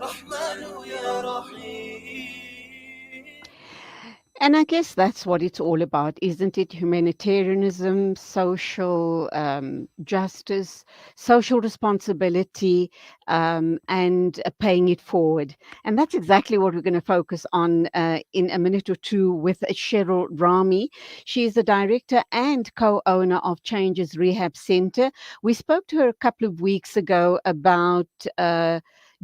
رحمن يا رحيم. And I guess that's what it's all about, isn't it? Humanitarianism, social justice, social responsibility, and paying it forward. And that's exactly what we're going to focus on in a minute or two with Sheryl Rahme. She is the director and co-owner of Changes Rehab Center. We spoke to her a couple of weeks ago about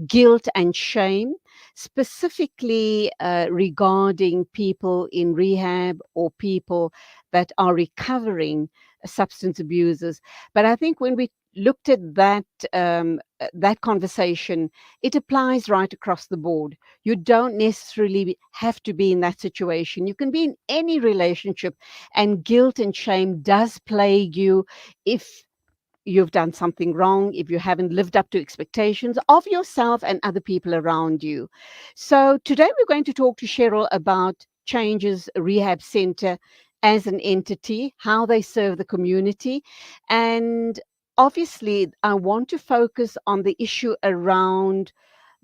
guilt and shame, specifically regarding people in rehab or people that are recovering substance abusers. But I think when we looked at that conversation, it applies right across the board. You don't necessarily have to be in that situation. You can be in any relationship, and guilt and shame does plague you if you've done something wrong, if you haven't lived up to expectations of yourself and other people around you. So today we're going to talk to Sheryl about Changes Rehab Center as an entity, how they serve the community. And obviously, I want to focus on the issue around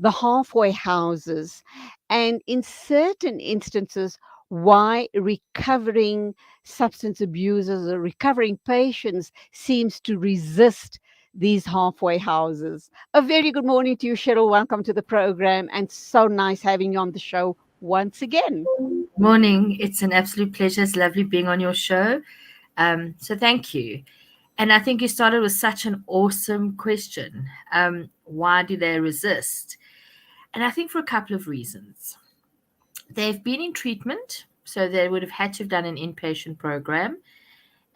the halfway houses and in certain instances, why recovering substance abusers or recovering patients seems to resist these halfway houses. A very good morning to you, Sheryl. Welcome to the program, and so nice having you on the show once again. Morning. It's an absolute pleasure. It's lovely being on your show. So thank you. And I think you started with such an awesome question. Why do they resist? And I think for a couple of reasons. They've been in treatment, so they would have had to have done an inpatient program.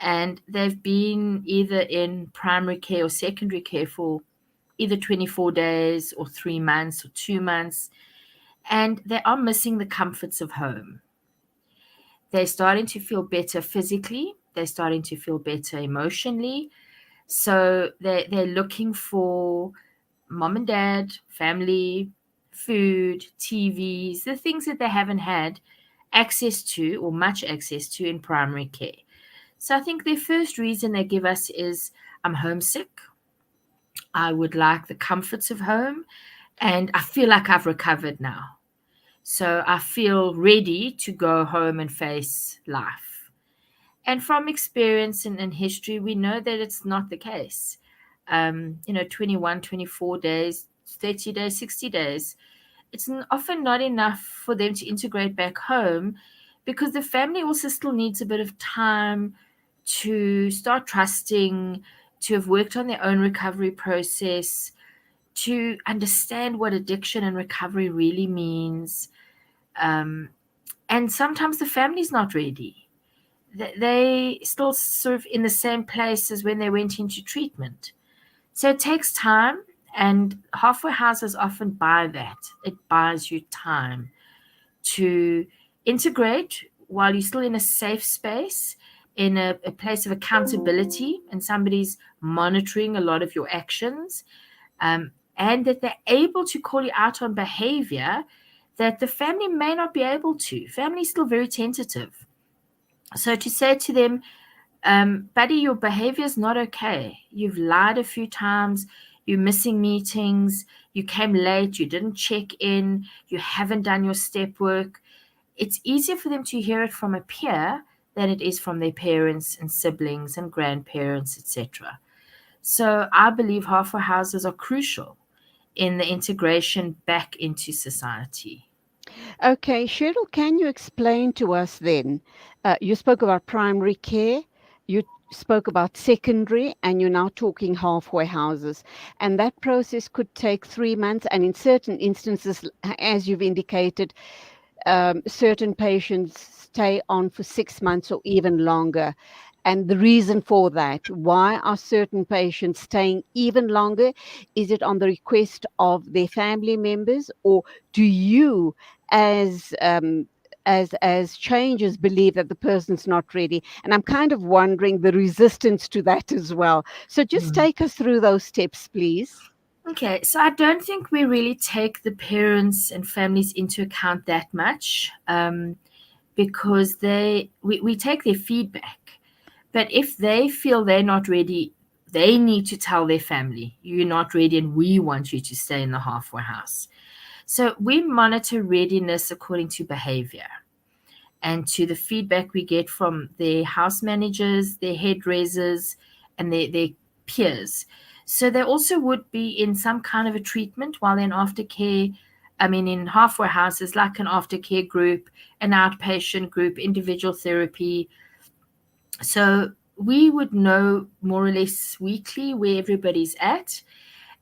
And they've been either in primary care or secondary care for either 24 days or 3 months or 2 months. And they are missing the comforts of home. They're starting to feel better physically. They're starting to feel better emotionally. So they're looking for mom and dad, family, food, TVs, the things that they haven't had access to or much access to in primary care. So I think the first reason they give us is I'm homesick. I would like the comforts of home and I feel like I've recovered now. So I feel ready to go home and face life. And from experience and history, we know that it's not the case. 21, 24 days, 30 days, 60 days, it's often not enough for them to integrate back home because the family also still needs a bit of time to start trusting, to have worked on their own recovery process, to understand what addiction and recovery really means. Um, and sometimes the family's not ready. They still sort of in the same place as when they went into treatment. So it takes time, and halfway houses often buy that. It buys you time to integrate while you're still in a safe space, in a place of accountability, and somebody's monitoring a lot of your actions, and that they're able to call you out on behavior that the family may not be able to. Family is still very tentative. So to say to them, buddy, your behavior is not okay. You've lied a few times. You're missing meetings. You came late. You didn't check in. You haven't done your step work. It's easier for them to hear it from a peer than it is from their parents and siblings and grandparents, etc. So I believe halfway houses are crucial in the integration back into society. Okay, Cheryl, can you explain to us then? You spoke about primary care, you spoke about secondary, and you're now talking halfway houses. And that process could take 3 months, and in certain instances, as you've indicated, certain patients stay on for 6 months or even longer. And the reason for that, why are certain patients staying even longer? Is it on the request of their family members, or do you, as as changes, believe that the person's not ready? And I'm kind of wondering the resistance to that as well. So just Mm. take us through those steps, please. Okay, so I don't think we really take the parents and families into account that much, because we take their feedback. But if they feel they're not ready, they need to tell their family, you're not ready and we want you to stay in the halfway house. So we monitor readiness according to behavior and to the feedback we get from their house managers, their head raisers, and their peers. So they also would be in some kind of a treatment while in aftercare. I mean, in halfway houses, like an aftercare group, an outpatient group, individual therapy. So we would know more or less weekly where everybody's at.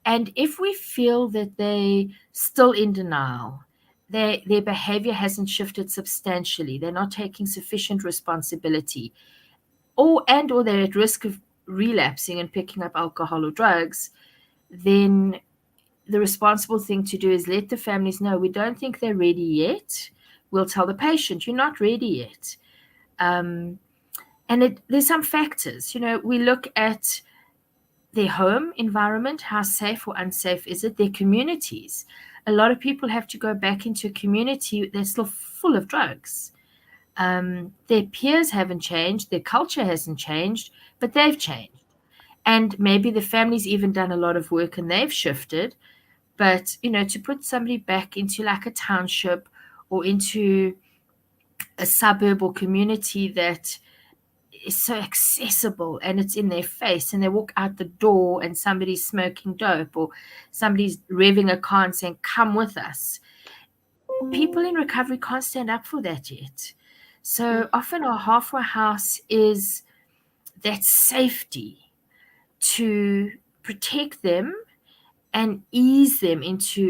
And if we feel that they still in denial, their behavior hasn't shifted substantially, they're not taking sufficient responsibility, or they're at risk of relapsing and picking up alcohol or drugs, then the responsible thing to do is let the families know we don't think they're ready yet. We'll tell the patient, you're not ready yet. And there's some factors. We look at their home environment, how safe or unsafe is it, their communities. A lot of people have to go back into a community that's still full of drugs. Their peers haven't changed, their culture hasn't changed, but they've changed. And maybe the family's even done a lot of work and they've shifted. But, to put somebody back into like a township or into a suburb or community that is so accessible and it's in their face, and they walk out the door and somebody's smoking dope or somebody's revving a car and saying, come with us. People in recovery can't stand up for that yet. So often our halfway house is that safety to protect them and ease them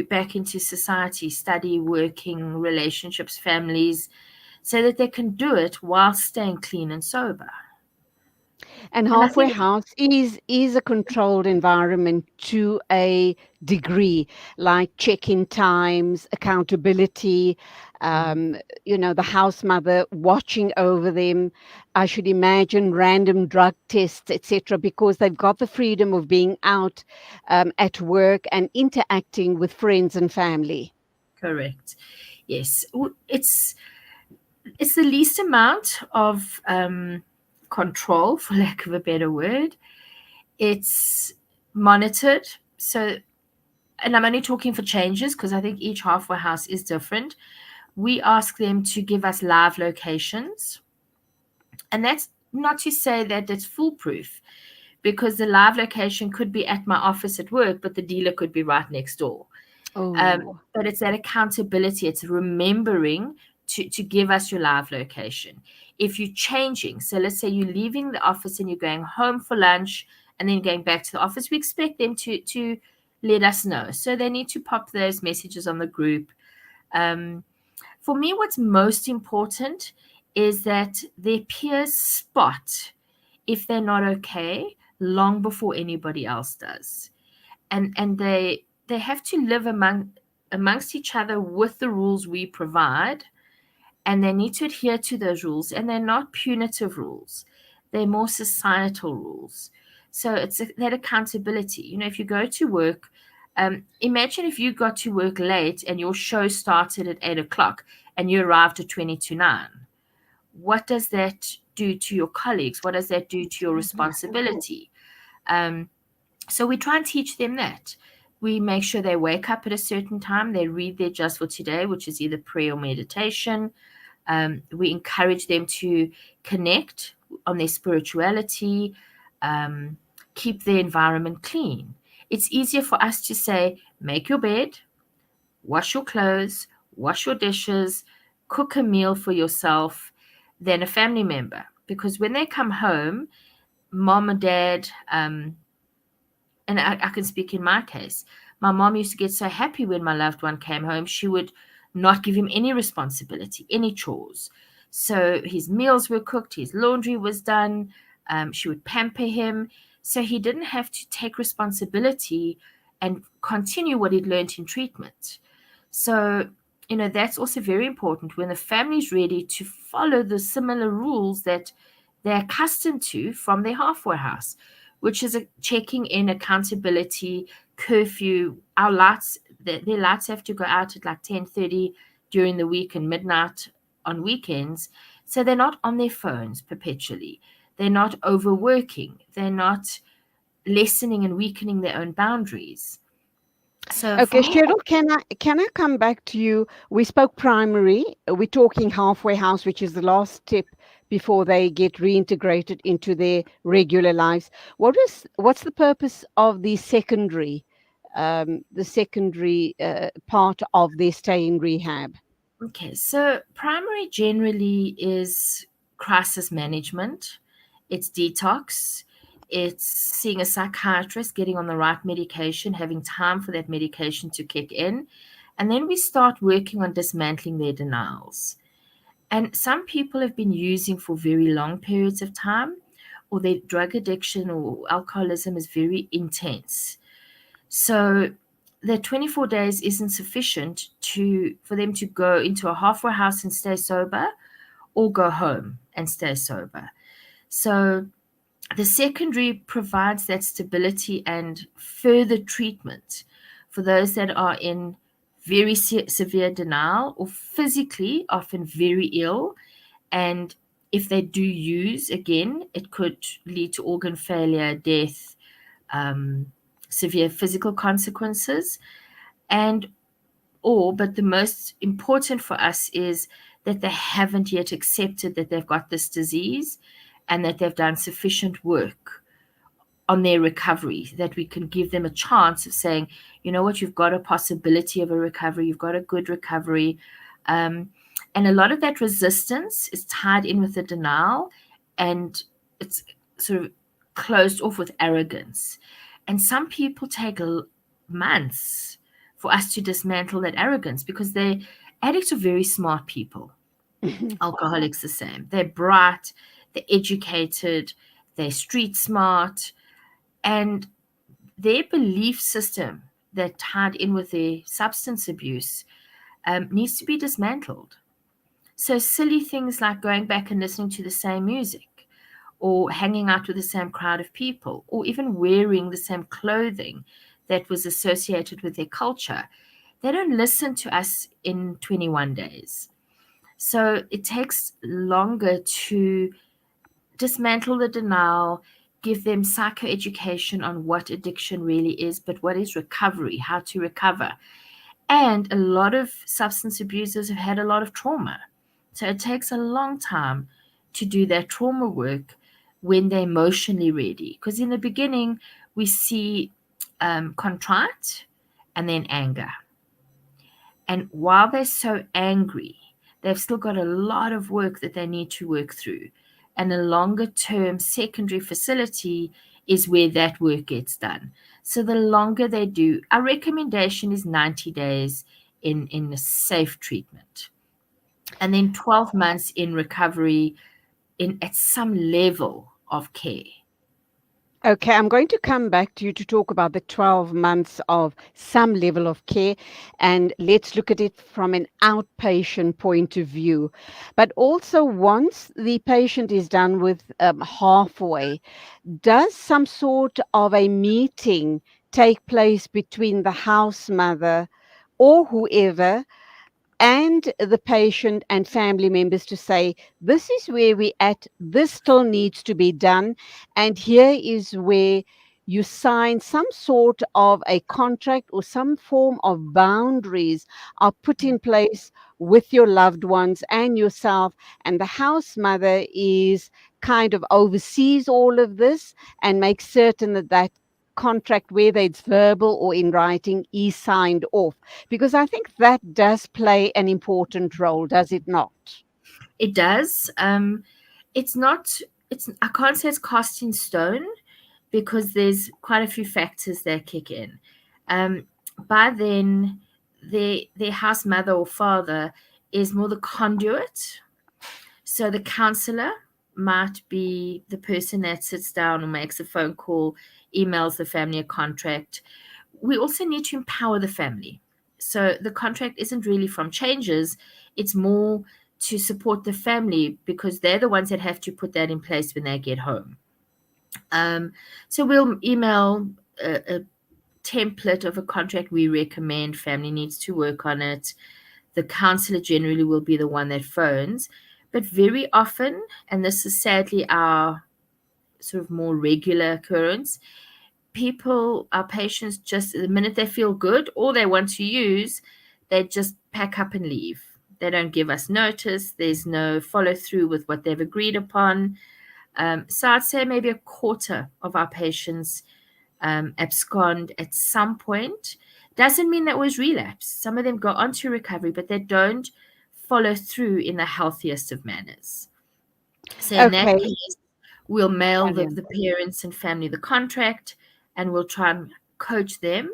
back into society, study, working, relationships, families, so that they can do it while staying clean and sober. And And I halfway think house is a controlled environment to a degree, like check-in times, accountability, the house mother watching over them. I should imagine random drug tests, etc., because they've got the freedom of being out at work and interacting with friends and family. correct. Yes, it's the least amount of control, for lack of a better word. It's monitored. So, and I'm only talking for changes because I think each halfway house is different. We ask them to give us live locations. And that's not to say that it's foolproof, because the live location could be at my office at work, but the dealer could be right next door. Oh, But it's that accountability. It's remembering to give us your live location. If you're changing, so let's say you're leaving the office and you're going home for lunch and then going back to the office, we expect them to let us know. So they need to pop those messages on the group. For me, what's most important is that their peers spot if they're not okay long before anybody else does. And they have to live amongst each other with the rules we provide, and they need to adhere to those rules. And they're not punitive rules, they're more societal rules. So it's that accountability. If you go to work, imagine if you got to work late and your show started at 8 o'clock and you arrived at 20 to 9. What does that do to your colleagues? What does that do to your responsibility? So we try and teach them that. We make sure they wake up at a certain time. They read their Just for Today, which is either prayer or meditation. We encourage them to connect on their spirituality, keep their environment clean. It's easier for us to say, make your bed, wash your clothes, wash your dishes, cook a meal for yourself, than a family member. Because when they come home, mom and dad, and I can speak in my case, my mom used to get so happy when my loved one came home. She would not give him any responsibility, any chores. So his meals were cooked, his laundry was done, she would pamper him. So he didn't have to take responsibility and continue what he'd learned in treatment. So, that's also very important when the family's ready to follow the similar rules that they're accustomed to from their halfway house, which is a checking in, accountability, curfew. Our lights, their lights have to go out at like 10:30 during the week and midnight on weekends. So they're not on their phones perpetually. They're not overworking. They're not lessening and weakening their own boundaries. So for Okay, me, Cheryl, can I come back to you? We spoke primary. We're talking halfway house, which is the last step before they get reintegrated into their regular lives. What's the purpose of the secondary part of their stay in rehab? okay, so primary generally is crisis management, it's detox, it's seeing a psychiatrist, getting on the right medication, having time for that medication to kick in. And then we start working on dismantling their denials. And some people have been using for very long periods of time, or their drug addiction or alcoholism is very intense. So the 24 days isn't sufficient for them to go into a halfway house and stay sober, or go home and stay sober. So the secondary provides that stability and further treatment for those that are in very severe denial or physically often very ill. And if they do use again, it could lead to organ failure, death, um, severe physical consequences. And but the most important for us is that they haven't yet accepted that they've got this disease, and that they've done sufficient work on their recovery, that we can give them a chance of saying, you know what, you've got a possibility of a recovery, you've got a good recovery. Um, and a lot of that resistance is tied in with the denial, and it's sort of closed off with arrogance. And some people take months for us to dismantle that arrogance, because addicts are very smart people. Alcoholics the same. They're bright, they're educated, they're street smart, and their belief system that tied in with their substance abuse needs to be dismantled. So silly things like going back and listening to the same music, or hanging out with the same crowd of people, or even wearing the same clothing that was associated with their culture, they don't listen to us in 21 days. So it takes longer to dismantle the denial, give them psychoeducation on what addiction really is, but what is recovery, how to recover. And a lot of substance abusers have had a lot of trauma. So it takes a long time to do that trauma work when they're emotionally ready. Because in the beginning, we see contrite and then anger. And while they're so angry, they've still got a lot of work that they need to work through. And a longer term secondary facility is where that work gets done. So the longer they do, our recommendation is 90 days in a safe treatment. And then 12 months in recovery at some level of care. Okay, I'm going to come back to you to talk about the 12 months of some level of care, and let's look at it from an outpatient point of view. But also, once the patient is done with halfway, does some sort of a meeting take place between the house mother or whoever and the patient and family members to say, this is where we at, this still needs to be done, and here is where you sign some sort of a contract, or some form of boundaries are put in place with your loved ones and yourself, and the house mother is kind of oversees all of this and makes certain that that contract, whether it's verbal or in writing, is signed off, because I think that does play an important role, does it not? It does. It's not, I can't say it's cast in stone, because there's quite a few factors that kick in. Um, by then, their house mother or father is more the conduit. So the counselor might be the person that sits down or makes a phone call, emails the family a contract. We also need to empower the family. So the contract isn't really from Changes, it's more to support the family, because they're the ones that have to put that in place when they get home. So we'll email a template of a contract we recommend. Family needs to work on it. The counselor generally will be the one that phones. But very often, and this is sadly our sort of more regular occurrence, our patients, just the minute they feel good or they want to use, they just pack up and leave. They don't give us notice. There's no follow through with what they've agreed upon. So I'd say maybe a quarter of our patients abscond at some point. Doesn't mean they always relapse. Some of them go on to recovery, but they don't follow through in the healthiest of manners. So in that Okay, case, we'll mail carry on. the parents and family the contract, and we'll try and coach them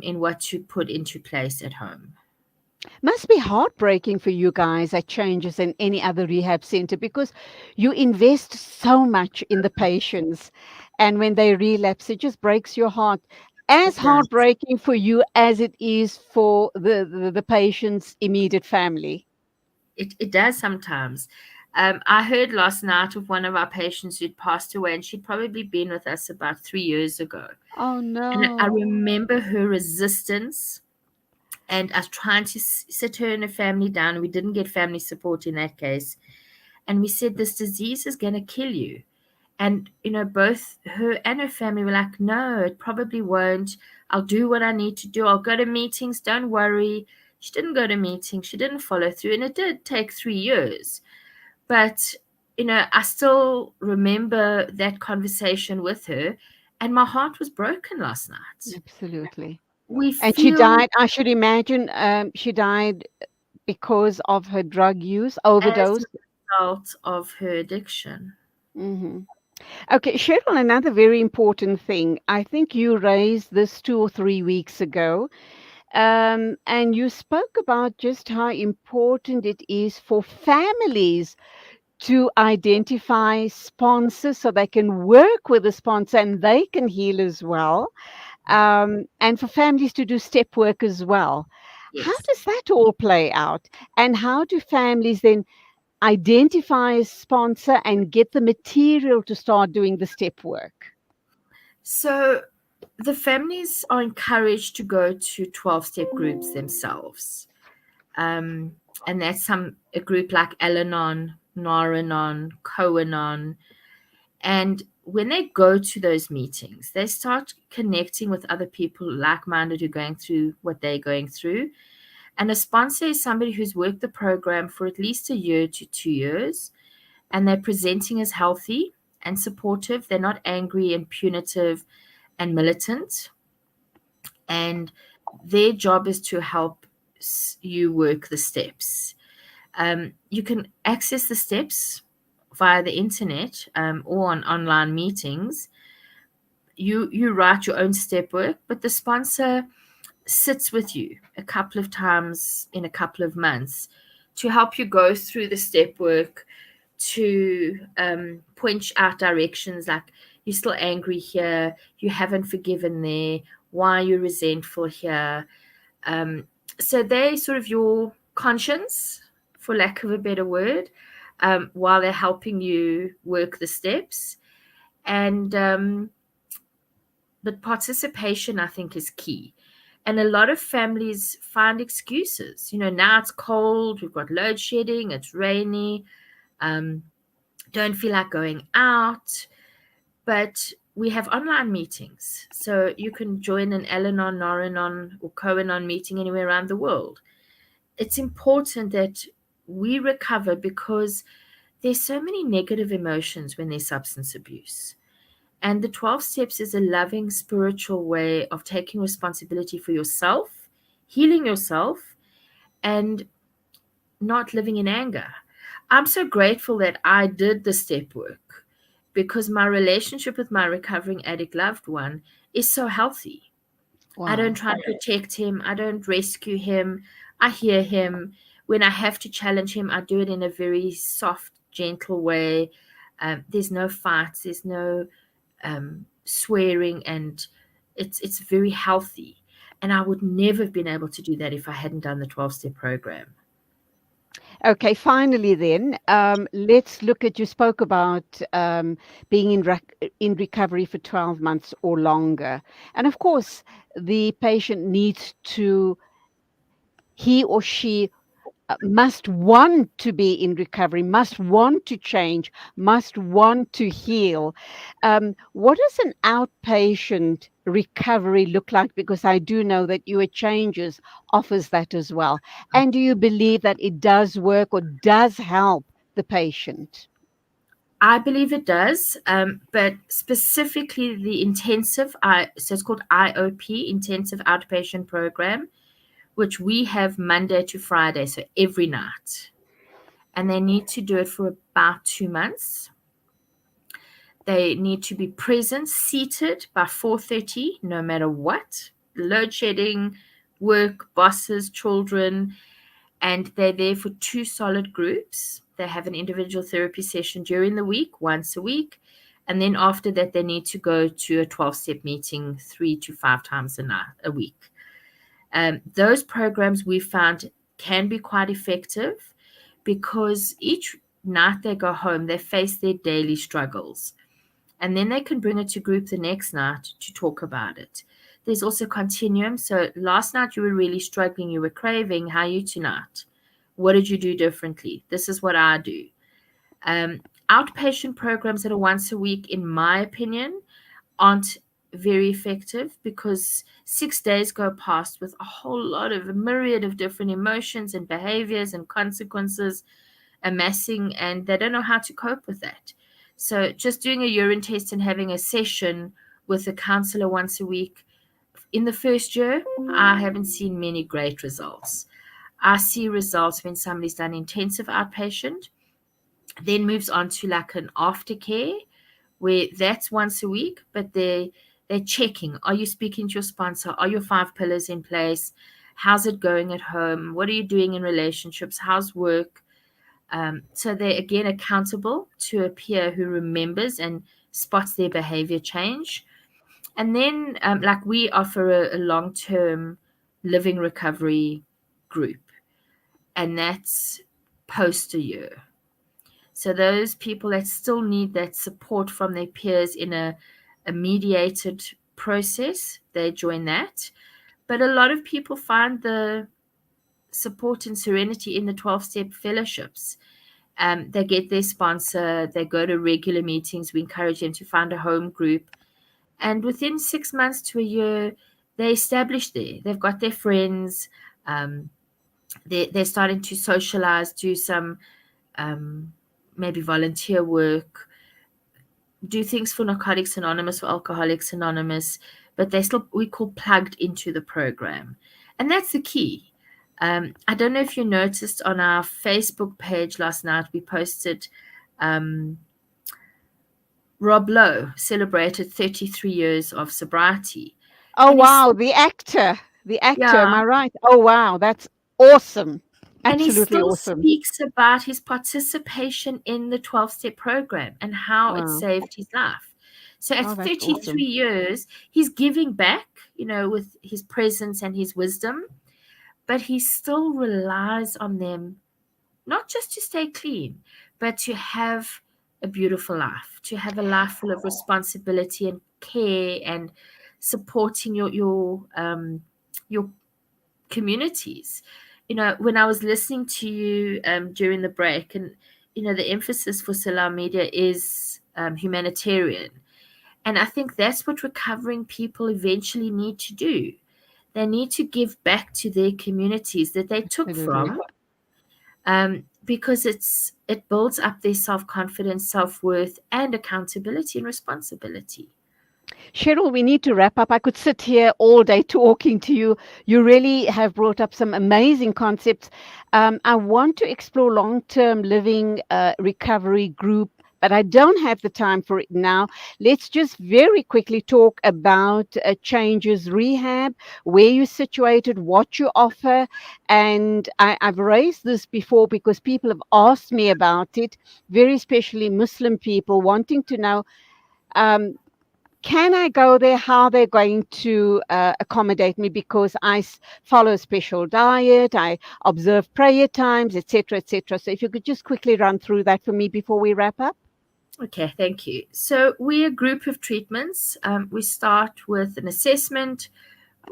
in what to put into place at home. Must be heartbreaking for you guys at Changes and any other rehab center because you invest so much in the patients. And when they relapse, it just breaks your heart. As It does. heartbreaking for you as it is for the patient's immediate family. It does sometimes. I heard last night of one of our patients who'd passed away, and she'd probably been with us about 3 years ago. Oh And I no. remember her resistance and us trying to sit her and her family down. We didn't get family support in that case. And we said, this disease is going to kill you. And, both her and her family were like, no, it probably won't. I'll do what I need to do. I'll go to meetings. Don't worry. She didn't go to meetings. She didn't follow through. And it did take 3 years. But, I still remember that conversation with her. And my heart was broken last night. Absolutely. We And she feel died, I should imagine, she died because of her drug use, as a overdose. result of her addiction. Hmm. Okay, Cheryl, another very important thing. I think you raised this 2 or 3 weeks ago, and you spoke about just how important it is for families to identify sponsors so they can work with the sponsor and they can heal as well, and for families to do step work as well. How Yes. does that all play out? And how do families then identify a sponsor and get the material to start doing the step work? So the families are encouraged to go to 12-step groups themselves. Um, and that's a group like Al-Anon, Nar-Anon, Co-Anon. And when they go to those meetings, they start connecting with other people like-minded who are going through what they're going through. And a sponsor is somebody who's worked the program for at least a year to 2 years, and they're presenting as healthy and supportive. They're not angry and punitive and militant. And their job is to help you work the steps. You can access the steps via the internet or on online meetings. You write your own step work, but the sponsor sits with you a couple of times in a couple of months to help you go through the step work, to point out directions like you're still angry here, you haven't forgiven there, why you're resentful here. So they're sort of your conscience, for lack of a better word, while they're helping you work the steps. And but participation, I think, is key. And a lot of families find excuses. Now it's cold, we've got load shedding, it's rainy, don't feel like going out. But we have online meetings. So you can join an Al-Anon, Nar-Anon, or Co-Anon meeting anywhere around the world. It's important that we recover because there's so many negative emotions when there's substance abuse. And the 12 steps is a loving spiritual way of taking responsibility for yourself, healing yourself, and not living in anger. I'm so grateful that I did the step work because my relationship with my recovering addict loved one is so healthy. I don't Wow. try and protect him. I don't rescue him. I hear him. When I have to challenge him, I do it in a very soft, gentle way. There's no fights. There's no swearing, and it's very healthy. And I would never have been able to do that if I hadn't done the 12-step program. Okay, finally then, let's look at, you spoke about being in recovery for 12 months or longer. And of course, the patient needs to, he or she must want to be in recovery, must want to change, must want to heal. What does an outpatient recovery look like? Because I do know that your Changes offers that as well. And do you believe that it does work or does help the patient? I believe it does, but specifically the so it's called IOP, Intensive Outpatient Program, which we have Monday to Friday, so every night. And they need to do it for about 2 months. They need to be present, seated by 4:30, no matter what. Load shedding, work, bosses, children, and they're there for 2 solid groups. They have an individual therapy session during the week, once a week. And then after that, they need to go to a 12-step meeting 3 to 5 times a week. Those programs we found can be quite effective because each night they go home, they face their daily struggles. And then they can bring it to group the next night to talk about it. There's also continuum. So last night you were really struggling, you were craving. How are you tonight? What did you do differently? This is what I do. Outpatient programs that are once a week, in my opinion, aren't very effective because 6 days go past with a myriad of different emotions and behaviors and consequences amassing, and they don't know how to cope with that. So just doing a urine test and having a session with a counselor once a week, in the first year, I haven't seen many great results. I see results when somebody's done intensive outpatient, then moves on to like an aftercare, where that's once a week, but they're checking. Are you speaking to your sponsor? Are your 5 pillars in place? How's it going at home? What are you doing in relationships? How's work? So they're again accountable to a peer who remembers and spots their behavior change. And then, like we offer a long-term living recovery group, and that's post a year. So those people that still need that support from their peers in a mediated process, they join that. But a lot of people find the support and serenity in the 12-step fellowships. They get their sponsor, they go to regular meetings. We encourage them to find a home group. And within 6 months to a year, they establish there. They've got their friends. They're starting to socialize, do some maybe volunteer work, do things for Narcotics Anonymous or Alcoholics Anonymous, but they're still, we call, plugged into the program. And that's the key. I don't know if you noticed on our Facebook page last night, we posted Rob Lowe celebrated 33 years of sobriety. Oh, And wow. The actor, am yeah, I right? Oh, wow. That's awesome. and he Absolutely still awesome. speaks about his participation in the 12-step program and how it Wow. saved his life. So at Oh, that's 33 awesome. years, he's giving back, with his presence and his wisdom, but he still relies on them, not just to stay clean, but to have a beautiful life, to have a life full of responsibility and care and supporting your communities. When I was listening to you during the break, and the emphasis for Salam Media is humanitarian, and I think that's what recovering people eventually need to do. They need to give back to their communities that they took Absolutely. from, because it builds up their self-confidence, self-worth, and accountability and responsibility. Cheryl, we need to wrap up. I could sit here all day talking to you. You really have brought up some amazing concepts. I want to explore long-term living recovery group, but I don't have the time for it now. Let's just very quickly talk about Changes Rehab, where you're situated, what you offer. And I've raised this before because people have asked me about it, very especially Muslim people wanting to know, um, can I go there? How they're going to accommodate me? Because I follow a special diet, I observe prayer times, etc., etc. So if you could just quickly run through that for me before we wrap up. Okay, thank you. So we're a group of treatments. We start with an assessment.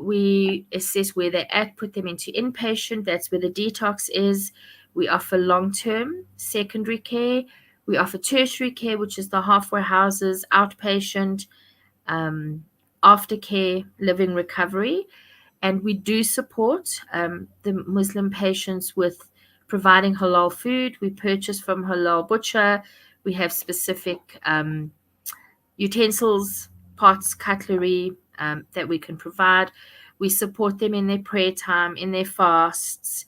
We assess where they're at, put them into inpatient. That's where the detox is. We offer long-term secondary care. We offer tertiary care, which is the halfway houses, outpatient, um, aftercare, living recovery. And we do support the Muslim patients with providing halal food. We purchase from halal butcher. We have specific utensils, pots, cutlery that we can provide. We support them in their prayer time, in their fasts.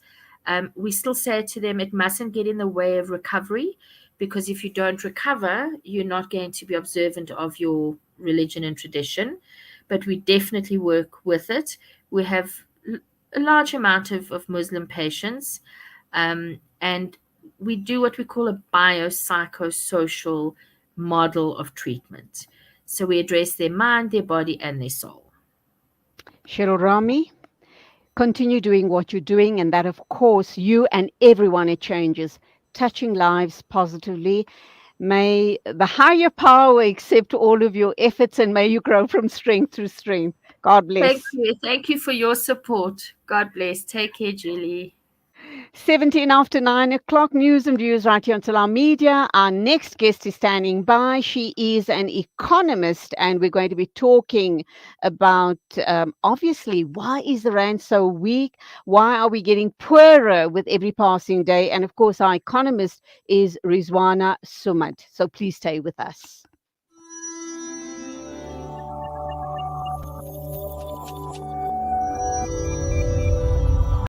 We still say to them it mustn't get in the way of recovery, because if you don't recover, you're not going to be observant of your religion and tradition. But we definitely work with it. We have a large amount of Muslim patients, and we do what we call a biopsychosocial model of treatment. So we address their mind, their body, and their soul. Sheryl Rahme, continue doing what you're doing, and that, of course, you and everyone at Changes, touching lives positively. May the higher power accept all of your efforts, and may you grow from strength to strength. God Thank bless. you. Thank you for your support. God bless. Take care, Julie. 17 after 9 o'clock, news and views right here on Salam Media. Our next guest is standing by. She is an economist, and we're going to be talking about obviously why is the rand so weak? Why are we getting poorer with every passing day? And of course, our economist is Rizwana Sumad. So please stay with us.